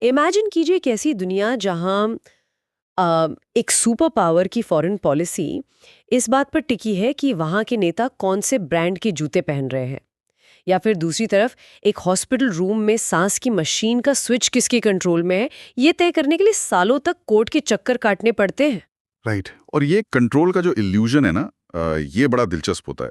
Imagine कीजिए कैसी दुनिया जहां एक सुपर पावर की फॉरेन पॉलिसी इस बात पर टिकी है कि वहां के नेता कौन से ब्रांड के जूते पहन रहे हैं, या फिर दूसरी तरफ एक हॉस्पिटल रूम में सांस की मशीन का स्विच किसके कंट्रोल में है, ये तय करने के लिए सालों तक कोर्ट के चक्कर काटने पड़ते हैं। राइट। और ये कंट्रोल का जो इल्यूजन है ना, ये बड़ा दिलचस्प होता है।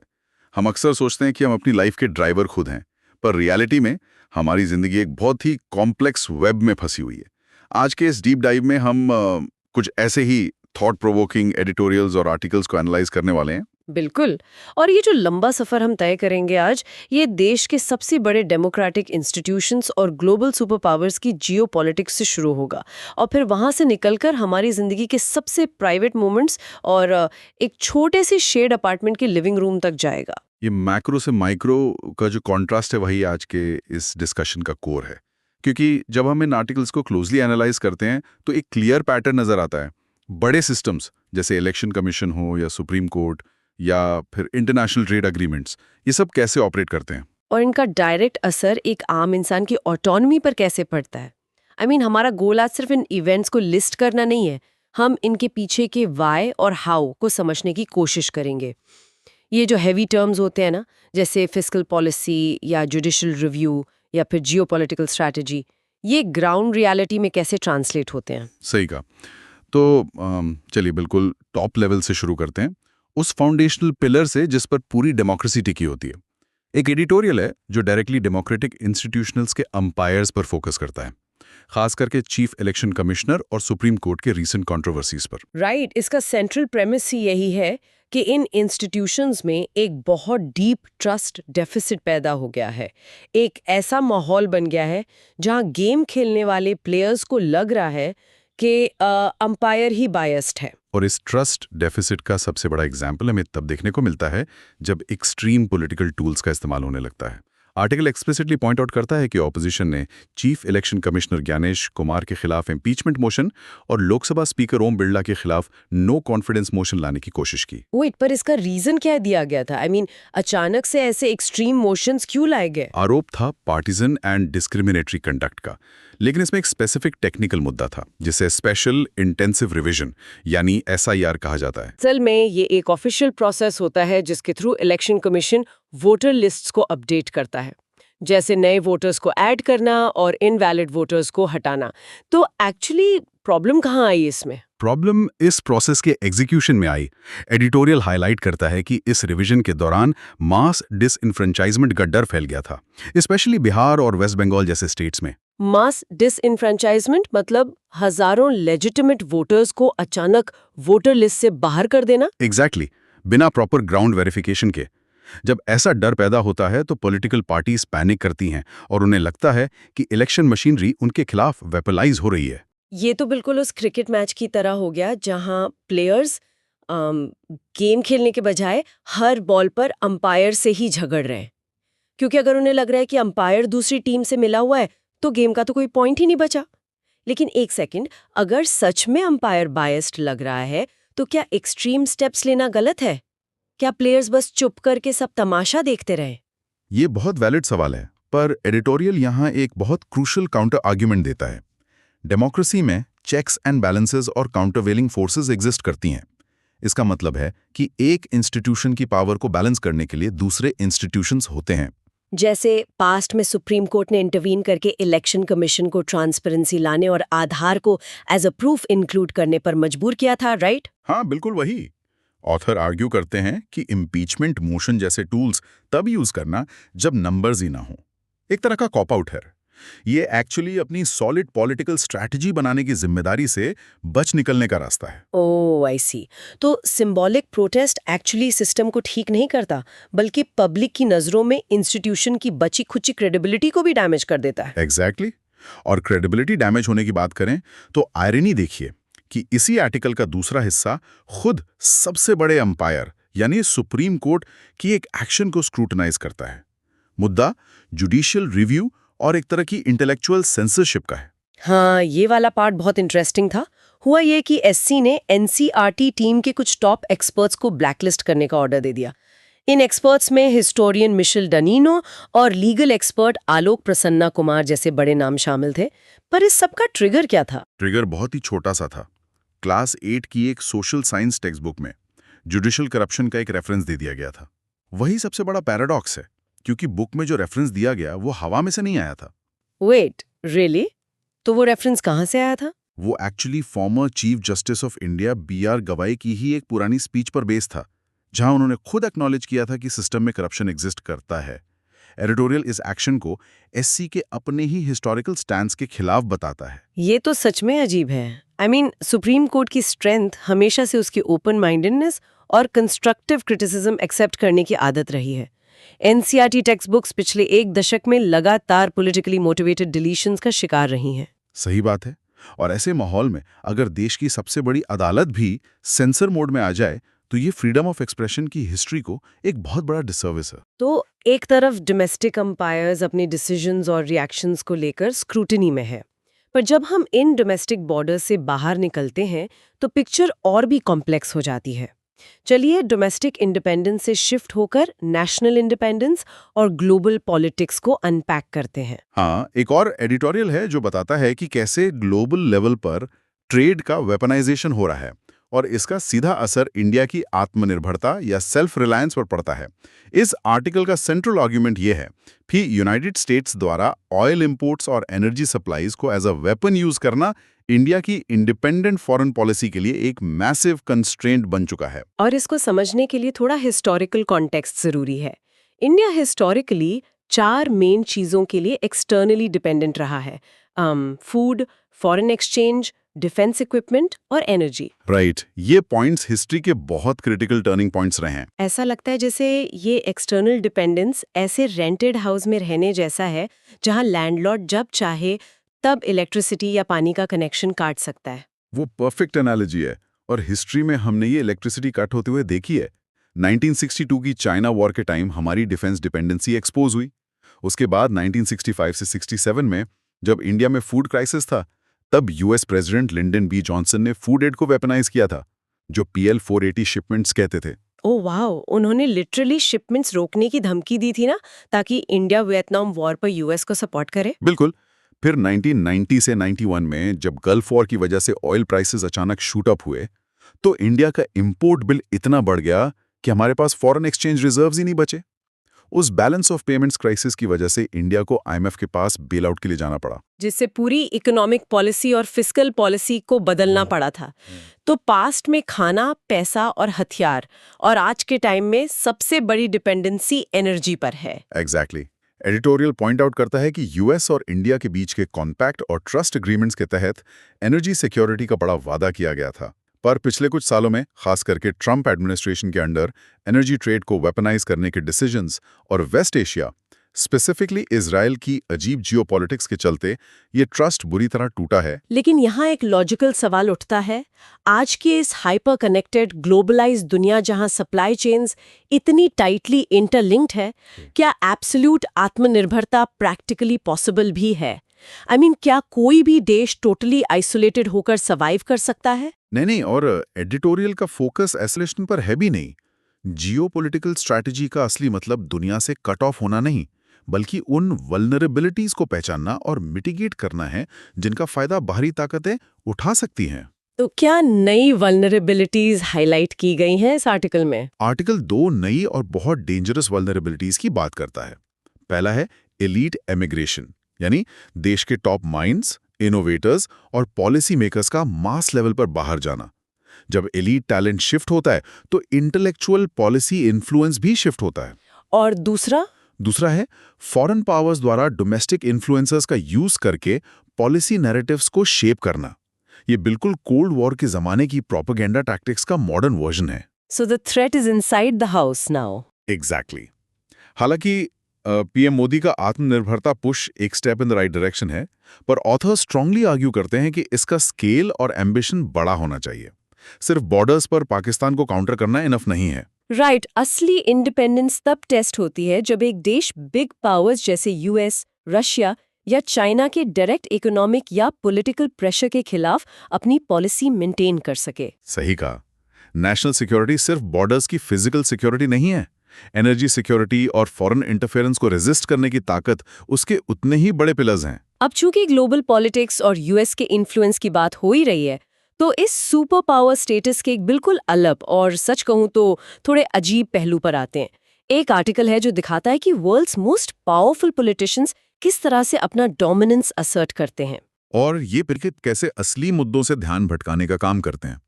हम अक्सर सोचते हैं कि हम अपनी लाइफ के ड्राइवर खुद हैं, पर रियलिटी में हमारी जिंदगी एक बहुत ही कॉम्प्लेक्स वेब में फंसी हुई है। आज के इस डीप डाइव में हम कुछ ऐसे ही थॉट प्रोवोकिंग एडिटोरियल्स और आर्टिकल्स को एनालाइज करने वाले हैं। बिल्कुल। और ये जो लंबा सफर हम तय करेंगे आज, ये देश के सबसे बड़े डेमोक्रेटिक इंस्टीट्यूशंस और ग्लोबल सुपर पावर्स की जियोपॉलिटिक्स से शुरू होगा, और फिर वहां से निकलकर हमारी जिंदगी के सबसे प्राइवेट मोमेंट्स और एक छोटे से शेड अपार्टमेंट के लिविंग रूम तक जाएगा। ये मैक्रो से माइक्रो का जो कॉन्ट्रास्ट है वही आज के इस डिस्कशन का कोर है। क्योंकि जब हम इन आर्टिकल्स को क्लोजली एनालाइज करते हैं तो एक क्लियर पैटर्न नजर आता है। बड़े सिस्टम्स जैसे इलेक्शन कमीशन हो या सुप्रीम कोर्ट या फिर इंटरनेशनल ट्रेड एग्रीमेंट्स, ये सब कैसे ऑपरेट करते हैं। और इनका डायरेक्ट असर एक आम इंसान की ऑटोनॉमी पर कैसे पड़ता है। हमारा गोल आज सिर्फ इन इवेंट्स को लिस्ट करना नहीं है, हम इनके पीछे के वाई और हाउ को समझने की कोशिश करेंगे। ये जो हैवी टर्म्स होते हैं ना, जैसे फिस्कल पॉलिसी या जुडिशियल रिव्यू या फिर जियोपॉलिटिकल स्ट्रैटेजी, ये ग्राउंड रियलिटी में कैसे ट्रांसलेट होते हैं। सही कहा। तो चलिए बिल्कुल टॉप लेवल से शुरू करते हैं, उस फाउंडेशनल पिलर से जिस पर पूरी डेमोक्रेसी टिकी होती है। एक एडिटोरियल है जो डायरेक्टली डेमोक्रेटिक इंस्टीट्यूशनल्स के अंपायर्स पर फोकस करता है, खास करके चीफ इलेक्शन कमिश्नर और सुप्रीम कोर्ट के रीसेंट कंट्रोवर्सीज पर। राइट। इसका सेंट्रल प्रेमिस ही यही है कि इन इंस्टीट्यूशंस में एक बहुत डीप ट्रस्ट डेफिसिट पैदा हो गया है। एक ऐसा माहौल बन गया है जहां गेम खेलने वाले प्लेयर्स को लग रहा है कि अंपायर ही बायस्ड है। और इस ट्रस्ट डेफिसिट का सबसे बड़ा एग्जाम्पल हमें तब देखने को मिलता है जब एक्सट्रीम पॉलिटिकल टूल्स का इस्तेमाल होने लगता है। आर्टिकल एक्सप्लिसिटली पॉइंट आउट करता है कि ऑपोजिशन ने chief election commissioner Gyanesh Kumar के खिलाफ इम्पीचमेंट मोशन और लोकसभा स्पीकर ओम बिरला के खिलाफ नो कॉन्फिडेंस मोशन लाने की कोशिश की। वेट, पर इसका रीजन क्या दिया गया था? अचानक से ऐसे एक्सट्रीम मोशंस क्यों लाए गए? आरोप था पार्टिजन एंड डिस्क्रिमिनेटरी कंडक्ट का, लेकिन इसमें एक स्पेसिफिक टेक्निकल मुद्दा था जिसे स्पेशल इंटेंसिव रिवीजन यानी एसआईआर कहा जाता है। असल में ये एक ऑफिशियल प्रोसेस होता है जिसके through election commission voter lists को अपडेट करता है, जैसे नए वोटर्स को ऐड करना और इनवैलिड वोटर्स को हटाना। तो एक्चुअली प्रॉब्लम कहाँ आई इसमें? प्रॉब्लम इस प्रोसेस के एग्जीक्यूशन में आई। एडिटोरियल हाईलाइट करता है कि इस रिवीजन के दौरान मास डिसइंफ्रेंचाइजमेंट का डर फैल गया था, स्पेशली बिहार और वेस्ट बंगाल जैसे स्टेट्स में। मास डिसइंफ्रेंचाइजमेंट मतलब हजारों लेजिटिमेट वोटर्स को अचानक वोटर लिस्ट से बाहर कर देना। एग्जैक्टली, बिना प्रॉपर ग्राउंड वेरिफिकेशन के। जब ऐसा डर पैदा होता है तो पॉलिटिकल पार्टीज पैनिक करती हैं और उन्हें लगता है कि इलेक्शन मशीनरी उनके खिलाफ वेपलाइज हो रही है। ये तो बिल्कुल उस क्रिकेट मैच की तरह हो गया जहां प्लेयर्स गेम खेलने के बजाय हर बॉल पर अंपायर से ही झगड़ रहे हैं, क्योंकि अगर उन्हें लग रहा है कि अंपायर दूसरी टीम से मिला हुआ है तो गेम का तो कोई पॉइंट ही नहीं बचा। लेकिन एक सेकंड, अगर सच में अंपायर बायस्ड लग रहा है तो क्या एक्सट्रीम स्टेप्स लेना गलत है? क्या प्लेयर्स बस चुप करके सब तमाशा देखते रहे? ये बहुत वैलिड सवाल है, पर एडिटोरियल यहाँ एक बहुत क्रूशल काउंटर आर्ग्यूमेंट देता है। डेमोक्रेसी में चेक्स एंड बैलेंसेस और काउंटरवेलिंग फोर्सेस एग्जिस्ट करती हैं। इसका मतलब है कि एक इंस्टीट्यूशन की पावर को बैलेंस करने के लिए दूसरे इंस्टीट्यूशंस होते हैं। जैसे पास्ट में सुप्रीम कोर्ट ने इंटरवीन करके इलेक्शन कमीशन को ट्रांसपेरेंसी लाने और आधार को एज अ प्रूफ इंक्लूड करने पर मजबूर किया था, राइट? हाँ, बिल्कुल वही। ऑथर आर्ग्यू करते हैं कि इम्पीचमेंट मोशन जैसे टूल्स तब यूज करना जब नंबर्स ही ना हो, एक तरह का कॉप आउट है। ये एक्चुअली अपनी सॉलिड पॉलिटिकल स्ट्रैटेजी बनाने की जिम्मेदारी से बच निकलने का रास्ता है। ओह, आई सी। तो सिंबॉलिक प्रोटेस्ट एक्चुअली सिस्टम को ठीक नहीं करता, बल्कि पब्लिक की नजरों में इंस्टीट्यूशन की बची खुची क्रेडिबिलिटी को भी डैमेज कर देता है। एग्जैक्टली। और क्रेडिबिलिटी डैमेज होने की बात करें तो आयरनी देखिए कि इसी आर्टिकल का दूसरा हिस्सा खुद सबसे बड़े अंपायर यानी सुप्रीम कोर्ट की एक एक्शन को स्क्रूटनाइज करता है। मुद्दा जुडिशियल रिव्यू और एक तरह की इंटेलेक्चुअल सेंसरशिप का है। हाँ, ये वाला पार्ट बहुत इंटरेस्टिंग था। हुआ ये कि एससी ने एनसीईआरटी टीम के कुछ टॉप एक्सपर्ट्स को ब्लैकलिस्ट करने का ऑर्डर दे दिया। इन एक्सपर्ट्स में हिस्टोरियन मिशेल डनीनो और लीगल एक्सपर्ट आलोक प्रसन्ना कुमार जैसे बड़े नाम शामिल थे। पर इस सब का ट्रिगर क्या था? ट्रिगर बहुत ही छोटा सा था। क्लास 8 की एक सोशल साइंस टेक्स्ट बुक में जुडिशियल करप्शन का एक रेफरेंस दे दिया गया था। वही सबसे बड़ा पैराडॉक्स है, क्योंकि बुक में जो रेफरेंस दिया गया वो हवा में से नहीं आया था। Wait, really? तो वो रेफरेंस कहाँ से आया था? वो actually former chief justice of India BR Gavai की ही एक पुरानी स्पीच पर बेस था, जहां उन्होंने खुद एक्नॉलेज किया था कि सिस्टम में करप्शन एग्जिस्ट करता है। एडिटोरियल इस एक्शन को SC के अपने ही हिस्टोरिकल स्टैंड्स के खिलाफ बताता है। ये तो सच में अजीब है। आई मीन, सुप्रीम कोर्ट की स्ट्रेंथ हमेशा से उसकी ओपन माइंडेडनेस और कंस्ट्रक्टिव क्रिटिसिज्म एक्सेप्ट करने की आदत रही है। NCERT टेक्स्ट बुक्स पिछले एक दशक में लगातार पॉलिटिकली मोटिवेटेड डिलीशंस का शिकार रही हैं। सही बात है। और ऐसे माहौल में अगर देश की सबसे बड़ी अदालत भी सेंसर मोड में आ जाए, तो ये फ्रीडम ऑफ एक्सप्रेशन की हिस्ट्री को एक बहुत बड़ा डिसर्विस है। तो एक तरफ डोमेस्टिक अंपायर्स अपने डिसीजंस और रिएक्शंस को लेकर स्क्रूटिनी में है, पर जब हम इन डोमेस्टिक बॉर्डर्स से बाहर निकलते हैं तो पिक्चर और भी कॉम्प्लेक्स हो जाती है। चलिए डोमेस्टिक इंडिपेंडेंस से शिफ्ट होकर नेशनल इंडिपेंडेंस और ग्लोबल पॉलिटिक्स को अनपैक करते हैं। हाँ, एक और एडिटोरियल है जो बताता है कि कैसे ग्लोबल लेवल पर ट्रेड का वेपनाइजेशन हो रहा है और इसका सीधा असर इंडिया की आत्मनिर्भरता या सेल्फ रिलायंस पर पड़ता है। इस आर्टिकल का सेंट्रल आर्ग्यूमेंट ये है कि यूनाइटेड स्टेट्स द्वारा ऑयल इंपोर्ट्स और एनर्जी सप्लाईज को एज अ वेपन यूज करना इंडिया की इंडिपेंडेंट फॉरेन पॉलिसी के लिए एक मैसिव कंस्ट्रेंट बन चुका है। और इसको समझने के लिए थोड़ा हिस्टोरिकल कॉन्टेक्स्ट जरूरी है। इंडिया हिस्टोरिकली 4 मेन चीजों के लिए एक्सटर्नली डिपेंडेंट रहा है: food, foreign exchange, defence equipment और एनर्जी। राइट, ये पॉइंट्स हिस्ट्री के बहुत क्रिटिकल टर्निंग पॉइंट्स रहे हैं। ऐसा लगता है जैसे ये एक्सटर्नल डिपेंडेंस ऐसे रेंटेड हाउस में रहने जैसा है जहां लैंडलॉर्ड जब चाहे तब इलेक्ट्रिसिटी या पानी का कनेक्शन काट सकता है। वो परफेक्ट एनालॉजी है और हिस्ट्री में हमने ये इलेक्ट्रिसिटी कट होते हुए देखी है। 1962 की चाइना वॉर के टाइम हमारी डिफेंस डिपेंडेंसी एक्सपोज हुई। उसके बाद 1965 से 67 में जब इंडिया में फूड क्राइसिस था, तब US president Lyndon B Johnson ने फूड एड को वेपनाइज किया था, जो PL 480 शिपमेंट्स कहते थे। ओह वाओ, उन्होंने लिटरली शिपमेंट्स रोकने की धमकी दी थी ना, ताकि इंडिया वियतनाम वॉर पर US को सपोर्ट करे। बिल्कुल। फिर 1990 से 91 में जब गल्फ वॉर की वजह से ऑयल प्राइसेस अचानक शूट अप हुए, तो इंडिया का इंपोर्ट बिल इतना बढ़ गया कि हमारे पास फॉरेन एक्सचेंज रिजर्व्स ही नहीं बचे। उस बैलेंस ऑफ पेमेंट्स क्राइसिस की वजह से इंडिया को IMF के पास बेल आउट के लिए जाना पड़ा, जिससे पूरी इकोनॉमिक पॉलिसी और फिस्कल पॉलिसी को बदलना पड़ा था। तो पास्ट में खाना, पैसा और हथियार, और आज के टाइम में सबसे बड़ी डिपेंडेंसी एनर्जी पर है। एग्जैक्टली। एडिटोरियल पॉइंट आउट करता है कि US और इंडिया के बीच के कॉन्पैक्ट और ट्रस्ट एग्रीमेंट्स के तहत एनर्जी सिक्योरिटी का बड़ा वादा किया गया था, पर पिछले कुछ सालों में खास करके ट्रंप एडमिनिस्ट्रेशन के अंडर एनर्जी ट्रेड को वेपनाइज करने के डिसीजंस और वेस्ट एशिया, स्पेसिफिकली इजराइल की अजीब जियोपॉलिटिक्स के चलते ये ट्रस्ट बुरी तरह टूटा है। लेकिन यहाँ एक लॉजिकल सवाल उठता है, आज की इस हाइपर कनेक्टेड ग्लोबलाइज्ड दुनिया जहाँ सप्लाई चेन्स इतनी टाइटली इंटरलिंक्ड है, क्या एब्सोल्यूट आत्मनिर्भरता प्रैक्टिकली पॉसिबल भी है? आई मीन, क्या कोई भी देश टोटली आइसोलेटेड होकर सर्वाइव कर सकता है? नहीं, और एडिटोरियल का फोकस आइसोलेशन पर है भी नहीं। जियोपॉलिटिकल स्ट्रैटेजी का असली मतलब दुनिया से कट ऑफ होना नहीं, बल्कि उन वल्नरेबिलिटीज को पहचानना और मिटिगेट करना है जिनका फायदा बाहरी ताकतें उठा सकती हैं। तो क्या नई वल्नरेबिलिटीज हाईलाइट की गई हैं इस आर्टिकल में? आर्टिकल 2 नई और बहुत डेंजरस वल्नरेबिलिटीज की बात करता है। पहला है एलीट एमिग्रेशन, यानी देश के टॉप माइंड्स, इनोवेटर्स और पॉलिसी मेकर्स का मास लेवल पर बाहर जाना। जब एलीट टैलेंट शिफ्ट होता है तो इंटेलेक्चुअल पॉलिसी इन्फ्लुएंस भी शिफ्ट होता है। और दूसरा है फॉरेन पावर्स द्वारा डोमेस्टिक इन्फ्लुएंसर्स का यूज करके पॉलिसी नैरेटिव्स को शेप करना। ये बिल्कुल कोल्ड वॉर के जमाने की प्रोपेगेंडा टैक्टिक्स का मॉडर्न वर्जन है। So the threat is inside the house now. Exactly. हालांकि PM मोदी का आत्मनिर्भरता पुश एक step in the right direction है, पर ऑथर स्ट्रांगली आर्ग्यू करते हैं कि इसका स्केल और एम्बिशन बड़ा होना चाहिए। सिर्फ बॉर्डर्स पर पाकिस्तान को काउंटर करना इनफ नहीं है। राइट, असली इंडिपेंडेंस तब टेस्ट होती है जब एक देश बिग पावर्स जैसे US, रशिया या चाइना के डायरेक्ट इकोनॉमिक या पॉलिटिकल प्रेशर के खिलाफ अपनी पॉलिसी मेंटेन कर सके। सही कहा। नेशनल सिक्योरिटी सिर्फ बॉर्डर्स की फिजिकल सिक्योरिटी नहीं है, एनर्जी सिक्योरिटी और फॉरेन इंटरफेरेंस को रेजिस्ट करने की ताकत उसके उतने ही बड़े पिलर्स हैं। अब चूंकि ग्लोबल पॉलिटिक्स और यूएस के इन्फ्लुएंस की बात हो ही रही है, तो इस सुपर पावर स्टेटस के एक बिल्कुल अलग और सच कहूं तो थोड़े अजीब पहलू पर आते हैं। एक आर्टिकल है जो दिखाता है कि वर्ल्ड्स मोस्ट पावरफुल पॉलिटिशियंस किस तरह से अपना डोमिनेंस असर्ट करते हैं। और ये क्रिकेट कैसे असली मुद्दों से ध्यान भटकाने का काम करते हैं।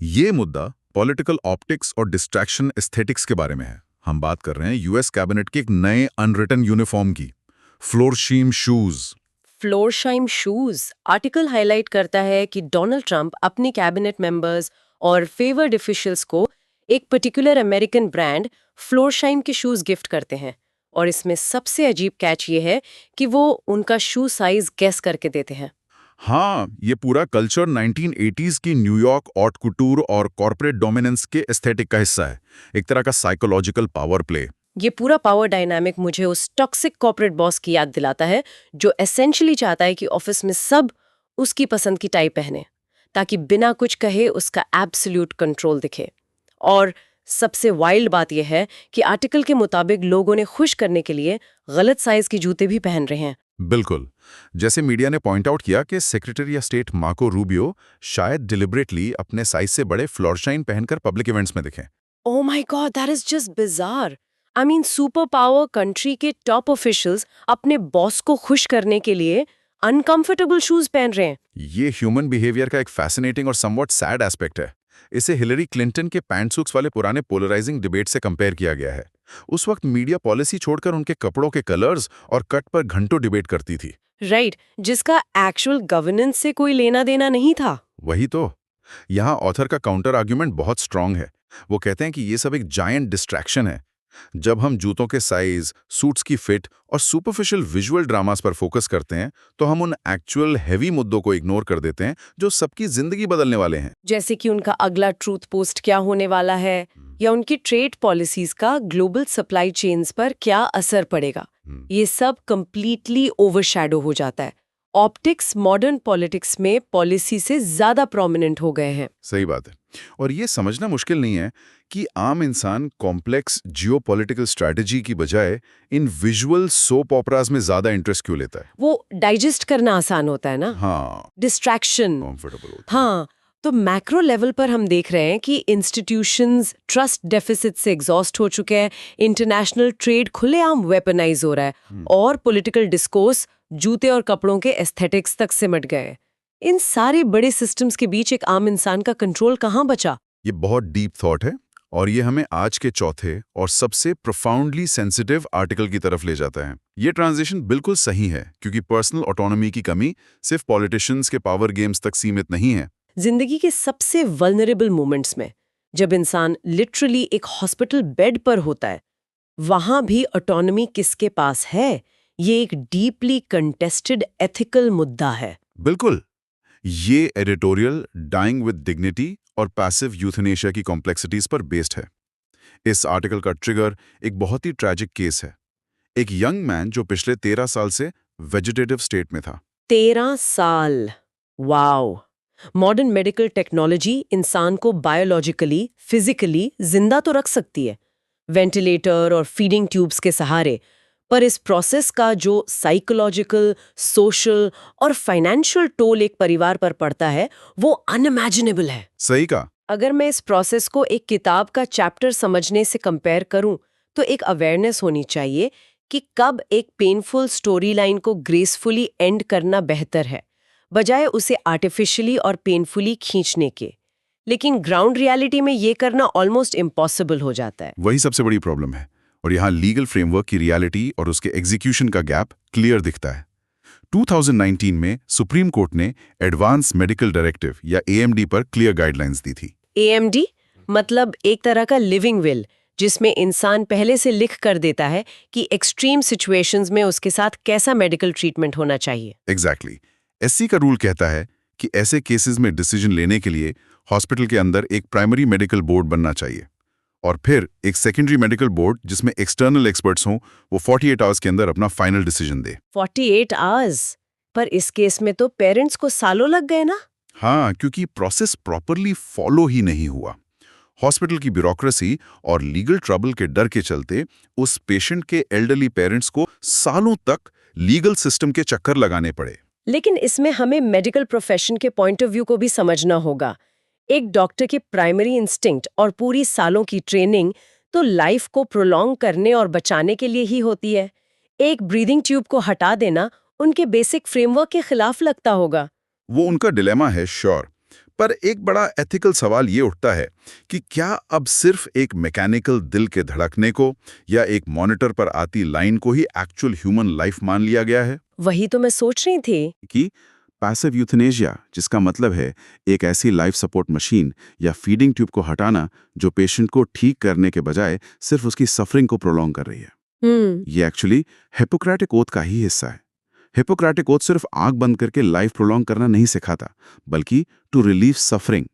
ये मुद्दा पॉलिटिकल ऑप्टिक्स और डिस्ट्रैक्शन एस्थेटिक्स के बारे में है। हम बात कर रहे हैं यूएस कैबिनेट के एक नए अनरिटन यूनिफॉर्म की, फ्लोरशीम शूज। फ्लोरशाइम शूज आर्टिकल हाईलाइट करता है कि डोनाल्ड ट्रंप अपने कैबिनेट मेंबर्स और फेवर्ड ऑफिशियल्स को एक पर्टिकुलर अमेरिकन ब्रांड फ्लोरशाइम के शूज गिफ्ट करते हैं, और इसमें सबसे अजीब कैच ये है कि वो उनका शू साइज गेस करके देते हैं। हाँ, ये पूरा कल्चर 1980s की न्यूयॉर्क ऑट कुटूर और कॉर्पोरेट डोमिनेंस के एस्थेटिक का हिस्सा है, एक तरह का साइकोलॉजिकल पावर प्ले। ये पूरा पावर डायनामिक मुझे उस टॉक्सिक कॉर्पोरेट बॉस की याद दिलाता है जो एसेंशियली चाहता है कि ऑफिस में सब उसकी पसंद की टाई पहने ताकि बिना कुछ कहे उसका एब्सोल्यूट कंट्रोल दिखे। और सबसे वाइल्ड बात यह है कि आर्टिकल के मुताबिक लोगों ने खुश करने के लिए गलत साइज के जूते भी पहन रहे हैं। बिल्कुल, जैसे मीडिया ने पॉइंट आउट किया कि secretary of state Marco Rubio शायद डिलिबरेटली अपने साइज से बड़े फ्लोरशाइन पहनकर पब्लिक इवेंट्स में दिखे। Oh my God, that is just bizarre. I mean super power country के टॉप ऑफिशियल्स अपने बॉस को खुश करने के लिए अनकंफर्टेबल शूज पहन रहे हैं। ये ह्यूमन बिहेवियर का एक फैसिनेटिंग और समवॉट सैड एस्पेक्ट है। इसे हिलरी क्लिंटन के पैंटसूट्स वाले पुराने पोलराइजिंग डिबेट से कंपेयर किया गया है। उस वक्त मीडिया पॉलिसी छोड़कर उनके कपड़ों के कलर्स और कट पर घंटों डिबेट करती थी। राइट, जिसका एक्चुअल गवर्नेंस से कोई लेना देना नहीं था। वही तो। यहाँ ऑथर का काउंटर आर्ग्यूमेंट बहुत स्ट्रांग है। वो कहते हैं कि ये सब एक जायंट डिस्ट्रैक्शन है। जब हम जूतों के साइज, सूट्स की फिट और सुपरफिशियल विजुअल ड्रामास पर फोकस करते हैं, तो हम उन एक्चुअल हैवी मुद्दों को इग्नोर कर देते हैं जो सबकी जिंदगी बदलने वाले हैं। जैसे कि उनका अगला ट्रूथ पोस्ट क्या होने वाला है, या उनकी ट्रेड पॉलिसीज का ग्लोबल सप्लाई चेन्स पर क्या असर पड़ेगा। ये सब कंप्लीटली ओवरशैडो हो जाता है। ऑप्टिक्स मॉडर्न पॉलिटिक्स में पॉलिसी से ज्यादा प्रोमिनेंट हो गए हैं। सही बात है। और ये समझना मुश्किल नहीं है कि आम इंसान कॉम्प्लेक्स जियोपॉलिटिकल स्ट्रैटेजी की बजाय इन विजुअल सोप ऑपराज में ज्यादा इंटरेस्ट क्यों लेता है। वो डाइजेस्ट करना आसान होता है ना। हाँ, डिस्ट्रैक्शन कंफर्टेबल होता है। हाँ, तो मैक्रो लेवल पर हम देख रहे हैं कि इंस्टीट्यूशंस ट्रस्ट डेफिसिट से एग्जॉस्ट हो चुके हैं, इंटरनेशनल ट्रेड खुलेआम वेपनाइज हो रहा है, और पॉलिटिकल डिस्कोर्स जूते और कपड़ों के एस्थेटिक्स तक सिमट गए। इन सारे बड़े सिस्टम्स के बीच एक आम इंसान का कंट्रोल कहाँ बचा? ये बहुत डीप थॉट है, और ये हमें आज के चौथे और सबसे प्रोफाउंडली सेंसिटिव आर्टिकल की तरफ ले जाता है। ये ट्रांजिशन बिल्कुल सही है, क्योंकि पर्सनल ऑटोनॉमी की कमी सिर्फ पॉलिटिशियंस के पावर गेम्स तक सीमित नहीं है। जिंदगी के सबसे वल्नरेबल मोमेंट्स में, जब इंसान लिटरली एक हॉस्पिटल बेड पर होता है, वहां भी ऑटोनॉमी किसके पास है? ये एक डीपली कंटेस्टेड एथिकल मुद्दा है। बिल्कुल। ये एडिटोरियल डाइंग विद डिग्निटी और पैसिव यूथनेशिया की कॉम्प्लेक्सिटीज पर बेस्ड है। इस आर्टिकल का ट्रिगर एक बहुत ही ट्रैजिक केस है। एक यंग मैन जो पिछले 13 साल से वेजिटेटिव स्टेट में था। 13 साल, वाओ। मॉडर्न मेडिकल टेक्नोलॉजी इंसान को बायोलॉजिकली, फिजिकली जिंदा तो रख सकती है, वेंटिलेटर और फीडिंग ट्यूब्स के सहारे, पर इस प्रोसेस का जो साइकोलॉजिकल, सोशल और फाइनेंशियल टोल एक परिवार पर पड़ता है, वो अनइमेजिनेबल है। सही कहा। अगर मैं इस प्रोसेस को एक किताब का चैप्टर समझने से कंपेयर करूं, तो एक अवेयरनेस होनी चाहिए कि कब एक पेनफुल स्टोरी लाइन को ग्रेसफुली एंड करना बेहतर है, बजाय उसे आर्टिफिशियली और पेनफुली खींचने के। लेकिन ग्राउंड रियलिटी में ये करना ऑलमोस्ट इम्पॉसिबल हो जाता है। वही सबसे बड़ी प्रॉब्लम है, और यहाँ लीगल फ्रेमवर्क की रियलिटी और उसके एग्जीक्यूशन का गैप क्लियर दिखता है। 2019 में सुप्रीम कोर्ट ने एडवांस मेडिकल डायरेक्टिव या AMD पर क्लियर गाइडलाइंस दी थी। AMD मतलब एक तरह का लिविंग विल, जिसमें इंसान पहले से लिख कर देता है कि एक्सट्रीम सिचुएशंस में उसके साथ कैसा मेडिकल ट्रीटमेंट होना चाहिए। एग्जैक्टली। SC का रूल कहता है कि ऐसे केसेस में डिसीजन लेने के लिए हॉस्पिटल के अंदर एक प्राइमरी मेडिकल बोर्ड बनना चाहिए, और फिर एक सेकेंडरी मेडिकल बोर्ड जिसमें एक्सटर्नल एक्सपर्ट्स हों, वो 48 आवर्स के अंदर अपना फाइनल डिसीजन दे। 48 आवर्स? पर इस केस में तो पेरेंट्स को सालों लग गए ना। हाँ, क्योंकि प्रोसेस प्रॉपरली फॉलो ही नहीं हुआ। हॉस्पिटल की ब्यूरोक्रेसी और लीगल ट्रबल के डर के चलते उस पेशेंट के एल्डरली पेरेंट्स को सालों तक लीगल सिस्टम के चक्कर लगाने पड़े। लेकिन इसमें हमें मेडिकल प्रोफेशन के पॉइंट ऑफ व्यू को भी समझना होगा। एक डॉक्टर की प्राइमरी इंस्टिंक्ट और पूरी सालों की ट्रेनिंग तो लाइफ को प्रोलॉन्ग करने और बचाने के लिए ही होती है। एक ब्रीदिंग ट्यूब को हटा देना उनके बेसिक फ्रेमवर्क के खिलाफ लगता होगा। वो उनका डिलेमा है, श्योर। पर एक बड़ा एथिकल सवाल ये उठता है कि क्या अब सिर्फ एक मैकेनिकल दिल के धड़कने को या एक मॉनिटर पर आती लाइन को ही एक्चुअल ह्यूमन लाइफ मान लिया गया है? वही तो मैं सोच रही थी कि पैसिव यूथनेशिया, जिसका मतलब है एक ऐसी लाइफ सपोर्ट मशीन या फीडिंग ट्यूब को हटाना जो पेशेंट को ठीक करने के बजाय सिर्फ उसकी सफरिंग को प्रोलॉन्ग कर रही है। ये एक्चुअली हिपोक्रेटिक ओथ का ही हिस्सा है। हिपोक्रेटिक ओथ सिर्फ आंख बंद करके लाइफ प्रोलॉन्ग करना नहीं सिखाता, बल्कि टू रिलीव सफरिंग,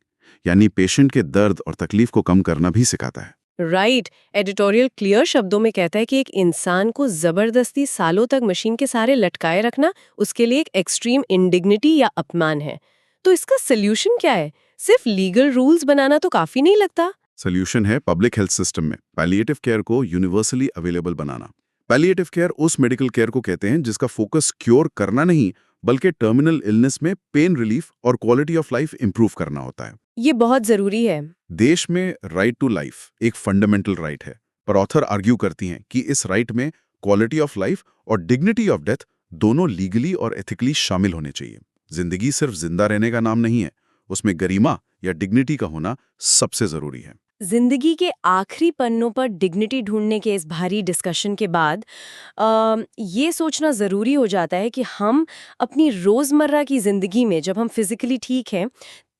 यानी पेशेंट के दर्द और तकलीफ को कम करना भी सिखाता है। राइट। एडिटोरियल क्लियर शब्दों में कहता है कि एक इंसान को जबरदस्ती सालों तक मशीन के सहारे लटकाए रखना उसके लिए एक एक्सट्रीम इंडिग्निटी या अपमान है। तो इसका सोल्यूशन क्या है? सिर्फ लीगल रूल्स बनाना तो काफी नहीं लगता। सोल्यूशन है पब्लिक हेल्थ सिस्टम में पैलिएटिव केयर को यूनिवर्सली अवेलेबल बनाना। पैलिएटिव केयर उस मेडिकल केयर को कहते हैं जिसका फोकस क्योर करना नहीं, बल्कि टर्मिनल इलनेस में पेन रिलीफ और क्वालिटी ऑफ लाइफ इंप्रूव करना होता है। ये बहुत जरूरी है। देश में राइट टू लाइफ एक फंडामेंटल राइट है, पर ऑथर आर्ग्यू करती हैं कि इस राइट में क्वालिटी ऑफ लाइफ और डिग्निटी ऑफ डेथ दोनों लीगली और एथिकली शामिल होने चाहिए। जिंदगी सिर्फ जिंदा रहने का नाम नहीं है, उसमें गरिमा या डिग्निटी का होना सबसे जरूरी है। जिंदगी के आखिरी पन्नों पर डिग्निटी ढूंढने के इस भारी डिस्कशन के बाद ये सोचना ज़रूरी हो जाता है कि हम अपनी रोज़मर्रा की ज़िंदगी में जब हम फिजिकली ठीक हैं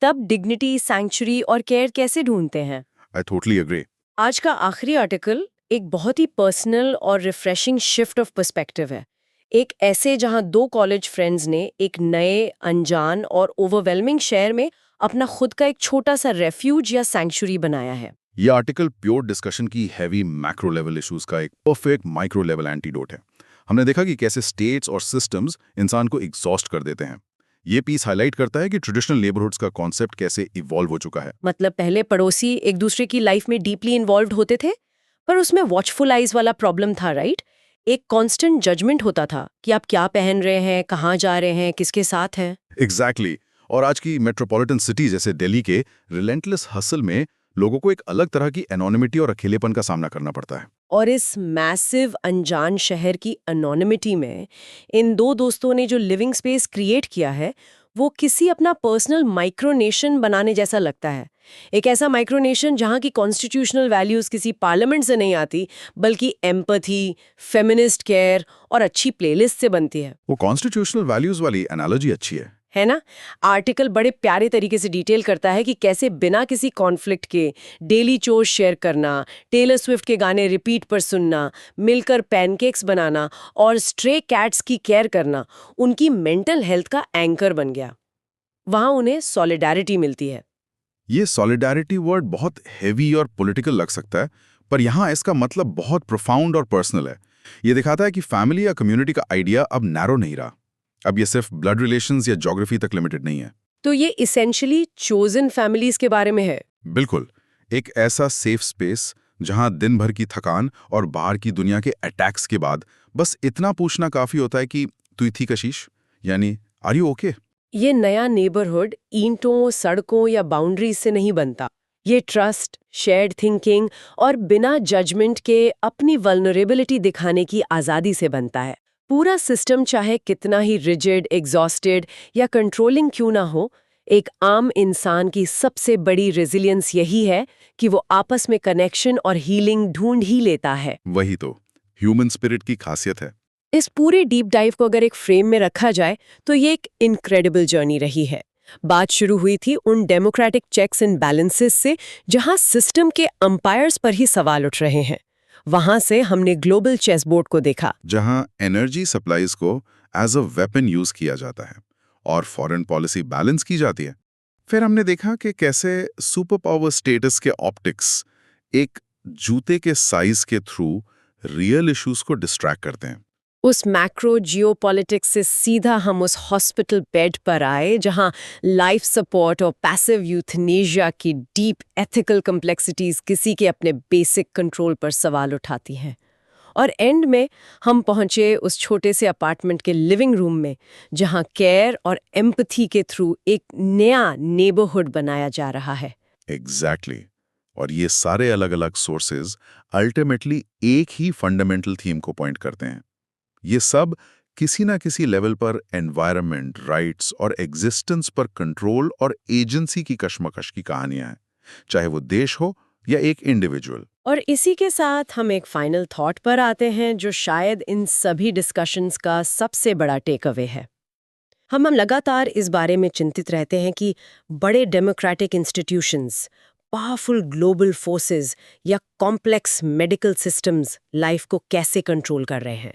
तब डिग्निटी, सैंक्चुरी और केयर कैसे ढूंढते हैं। I totally agree. आज का आखिरी आर्टिकल एक बहुत ही पर्सनल और रिफ्रेशिंग शिफ्ट ऑफ पर्सपेक्टिव है। एक ऐसे जहां दो कॉलेज फ्रेंड्स ने एक नए, अनजान और ओवरवेलमिंग शहर में अपना खुद का एक छोटा सा रेफ्यूज या सैंक्चुरी बनाया है। ये आर्टिकल प्योर डिस्कशन की हैवी मैक्रो लेवल इश्यूज का एक परफेक्ट माइक्रो लेवल एंटीडोट है। हमने देखा कि कैसे स्टेट्स और सिस्टम्स इंसान को एग्जॉस्ट कर देते हैं। ये पीस हाईलाइट करता है कि ट्रेडिशनल नेबरहुड्स का कॉन्सेप्ट कैसे इवॉल्व हो चुका है। मतलब पहले पड़ोसी एक दूसरे की लाइफ में डीपली इन्वॉल्व होते थे, पर उसमें वॉचफुल आइज वाला प्रॉब्लम था, राइट? एक कांस्टेंट जजमेंट होता था कि आप क्या पहन रहे हैं, कहाँ जा रहे हैं, किसके साथ हैं। एग्जैक्टली। और आज की मेट्रोपॉलिटन सिटी जैसे दिल्ली के रिलेंटलेस हसल में लोगों को एक अलग तरह की एनोनिमिटी और अकेलेपन का सामना करना पड़ता है। और इस मैसिव अनजान शहर की एनोनिमिटी में इन दो दोस्तों ने जो लिविंग स्पेस क्रिएट किया है वो किसी अपना पर्सनल माइक्रोनेशन बनाने जैसा लगता है। एक ऐसा माइक्रोनेशन जहां की कॉन्स्टिट्यूशनल वैल्यूज किसी पार्लियामेंट से नहीं आती, बल्कि एम्पैथी, फेमिनिस्ट केयर और अच्छी प्लेलिस्ट से बनती है। वो कॉन्स्टिट्यूशनल वैल्यूज वाली एनालॉजी अच्छी है ना? आर्टिकल बड़े प्यारे तरीके से डिटेल करता है कि कैसे बिना किसी कॉन्फ्लिक्ट के डेली चोर्स शेयर करना, टेलर स्विफ्ट के गाने रिपीट पर सुनना, मिलकर पैनकेक्स बनाना और स्ट्रे कैट्स की केयर करना उनकी मेंटल हेल्थ का एंकर बन गया। वहां उन्हें सॉलिडारिटी मिलती है। ये सॉलिडारिटी वर्ड बहुत हेवी और पॉलिटिकल लग सकता है, पर यहाँ इसका मतलब बहुत प्रोफाउंड और पर्सनल है। ये दिखाता है कि फैमिली या कम्युनिटी का आइडिया अब नैरो नहीं रहा। अब ये सिर्फ ब्लड रिलेशंस या ज्योग्राफी तक लिमिटेड नहीं है। तो ये इसेंशियली चोजन फैमिलीज के बारे में है। बिल्कुल, एक ऐसा सेफ स्पेस जहां दिन भर की थकान और बाहर की दुनिया के अटैक्स के बाद बस इतना पूछना काफी होता है कि तू थी कशिश, यानी आर यू ओके। ये नया नेबरहुड ईंटों, सड़कों या बाउंड्रीज से नहीं बनता। ये ट्रस्ट, शेयर्ड थिंकिंग और बिना जजमेंट के अपनी वल्नरेबिलिटी दिखाने की आज़ादी से बनता है। पूरा सिस्टम चाहे कितना ही रिजिड, एग्जॉस्टेड या कंट्रोलिंग क्यों ना हो, एक आम इंसान की सबसे बड़ी रेजिलियंस यही है कि वो आपस में कनेक्शन और हीलिंग ढूंढ ही लेता है। वही तो ह्यूमन स्पिरिट की खासियत है। इस पूरे डीप डाइव को अगर एक फ्रेम में रखा जाए तो ये एक इनक्रेडिबल जर्नी रही है। बात शुरू हुई थी उन डेमोक्रेटिक चेक्स एंड बैलेंसेस से जहां सिस्टम के अंपायर्स पर ही सवाल उठ रहे हैं। वहां से हमने ग्लोबल चेस बोर्ड को देखा, जहां एनर्जी सप्लाईज को एज अ वेपन यूज किया जाता है और फॉरेन पॉलिसी बैलेंस की जाती है। फिर हमने देखा कि कैसे सुपर पावर स्टेटस के ऑप्टिक्स एक जूते के साइज के थ्रू रियल इश्यूज को डिस्ट्रैक्ट करते हैं। उस मैक्रो जियोपॉलिटिक्स से सीधा हम उस हॉस्पिटल बेड पर आए जहां लाइफ सपोर्ट और पैसिव यूथनेशिया की डीप एथिकल कम्प्लेक्सिटीज किसी के अपने बेसिक कंट्रोल पर सवाल उठाती हैं। और एंड में हम पहुंचे उस छोटे से अपार्टमेंट के लिविंग रूम में जहां केयर और एम्पथी के थ्रू एक नया नेबरहुड बनाया जा रहा है। एग्जैक्टली और ये सारे अलग अलग सोर्सेज अल्टीमेटली एक ही फंडामेंटल थीम को पॉइंट करते हैं। ये सब किसी ना किसी लेवल पर एनवायरनमेंट, राइट्स और एग्जिस्टेंस पर कंट्रोल और एजेंसी की कशमकश की कहानियां हैं, चाहे वो देश हो या एक इंडिविजुअल। और इसी के साथ हम एक फाइनल थॉट पर आते हैं जो शायद इन सभी डिस्कशंस का सबसे बड़ा टेक अवे है। हम लगातार इस बारे में चिंतित रहते हैं कि बड़े democratic institutions, powerful global forces या कॉम्प्लेक्स मेडिकल सिस्टम्स लाइफ को कैसे कंट्रोल कर रहे हैं।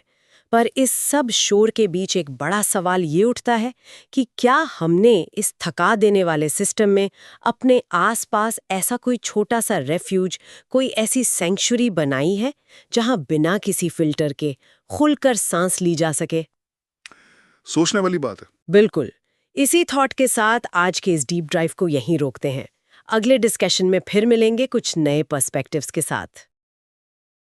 पर इस सब शोर के बीच एक बड़ा सवाल ये उठता है कि क्या हमने इस थका देने वाले सिस्टम में अपने आसपास ऐसा कोई छोटा सा रेफ्यूज, कोई ऐसी सेंचुरी बनाई है जहां बिना किसी फिल्टर के खुलकर सांस ली जा सके। सोचने वाली बात है। बिल्कुल। इसी थॉट के साथ आज के इस डीप ड्राइव को यहीं रोकते हैं। अगले डिस्कशन में फिर मिलेंगे कुछ नए पर्सपेक्टिव्स के साथ।